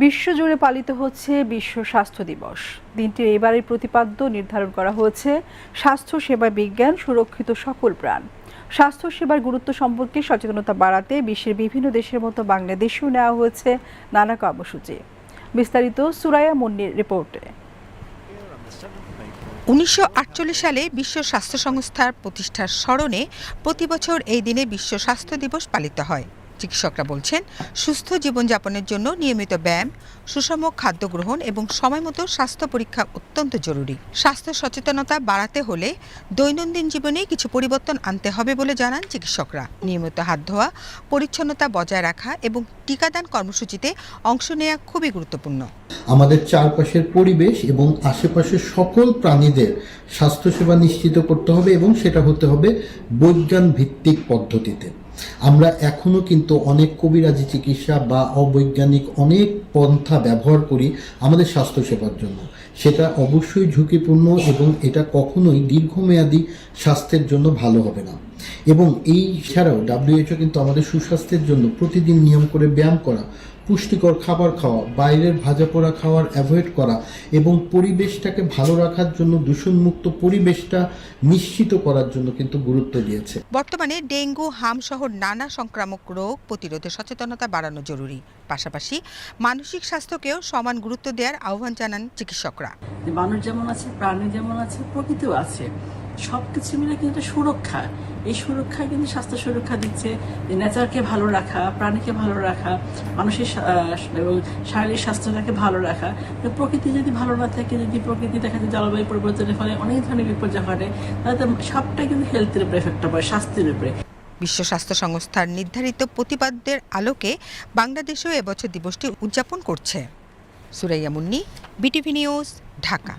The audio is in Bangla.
বিশ্বজুড়ে পালিত হচ্ছে বিশ্ব স্বাস্থ্য দিবস। দিনটির এবারের প্রতিপাদ্য নির্ধারণ করা হয়েছে স্বাস্থ্য সেবা বিজ্ঞান সুরক্ষিত সকল প্রাণ। স্বাস্থ্য সেবার গুরুত্ব সম্পর্কে সচেতনতা বাড়াতে বিশ্বের বিভিন্ন দেশের মতো বাংলাদেশেও নেওয়া হয়েছে নানা কর্মসূচি। বিস্তারিত সুরাইয়া মুন্নির রিপোর্টে। 1948 সালে বিশ্ব স্বাস্থ্য সংস্থার প্রতিষ্ঠার স্মরণে প্রতি বছর এই দিনে বিশ্ব স্বাস্থ্য দিবস পালিত হয়। চিকিৎসকরা বলছেন, সুস্থ জীবনযাপনের জন্য নিয়মিত ব্যায়াম, সুষম খাদ্য গ্রহণ এবং সময়মতো স্বাস্থ্য পরীক্ষা অত্যন্ত জরুরি। স্বাস্থ্য সচেতনতা বাড়াতে হলে দৈনন্দিন জীবনে কিছু পরিবর্তন আনতে হবে বলে জানান চিকিৎসকরা। নিয়মিত হাত ধোয়া, পরিচ্ছন্নতা বজায় রাখা এবং টিকাদান কর্মসূচিতে অংশ নেওয়া খুবই গুরুত্বপূর্ণ। আমাদের চারপাশের পরিবেশ এবং আশেপাশের সকল প্রাণীদের স্বাস্থ্যসেবা নিশ্চিত করতে হবে এবং সেটা হতে হবে বৈজ্ঞান ভিত্তিক পদ্ধতিতে। আমরা এখনো কিন্তু অনেক কবিরাজি চিকিৎসা বা অবৈজ্ঞানিক অনেক পন্থা ব্যবহার করি আমাদের স্বাস্থ্যসেবার জন্য। সেটা অবশ্যই ঝুঁকিপূর্ণ এবং এটা কখনোই দীর্ঘমেয়াদী স্বাস্থ্যের জন্য ভালো হবে না। এবং এই ছাড়াও WHO কিন্তু আমাদের সুস্বাস্থ্যের জন্য প্রতিদিন নিয়ম করে ব্যায়াম করা, পুষ্টিকর খাবার খাওয়া, বাইরের ভাজা পোড়া খাওয়ার অ্যাভয়েড করা এবং পরিবেশটাকে ভালো রাখার জন্য দূষণমুক্ত পরিবেশটা নিশ্চিত করার জন্য কিন্তু গুরুত্ব দিয়েছে। বর্তমানে ডেঙ্গু, হাম সহ নানা সংক্রামক রোগ প্রতিরোধে সচেতনতা বাড়ানো জরুরি। পাশাপাশি মানসিক স্বাস্থ্যকেও সমান গুরুত্ব দেওয়ার আহ্বান জানান চিকিৎসকরা। মানুষ যেমন আছে, প্রাণী যেমন আছে, প্রকৃতিও আছে, সবকিছু মিলে কিন্তু সুরক্ষা। এই সুরক্ষা কিন্তু স্বাস্থ্য সুরক্ষা দিচ্ছে, নেচারকে ভালো রাখা, প্রাণীকে ভালো রাখা, মানুষের এবং শারীরিক স্বাস্থ্যটাকে ভালো রাখা। প্রকৃতি যদি ভালো না থাকে, যদি প্রকৃতি দেখা যায় জলবায়ু পরিবর্তনের ফলে অনেক ধরনের বিপর্যয় ঘটে, তাহলে সবটাই কিন্তু হেলথের উপরে এফেক্টটা পড়ে, স্বাস্থ্যের উপরে। বিশ্ব স্বাস্থ্য সংস্থার নির্ধারিত প্রতিপাদ্যের আলোকে বাংলাদেশেও এবছর দিবসটি উদযাপন করছে। Suraiya Munni, BTV news, Dhaka.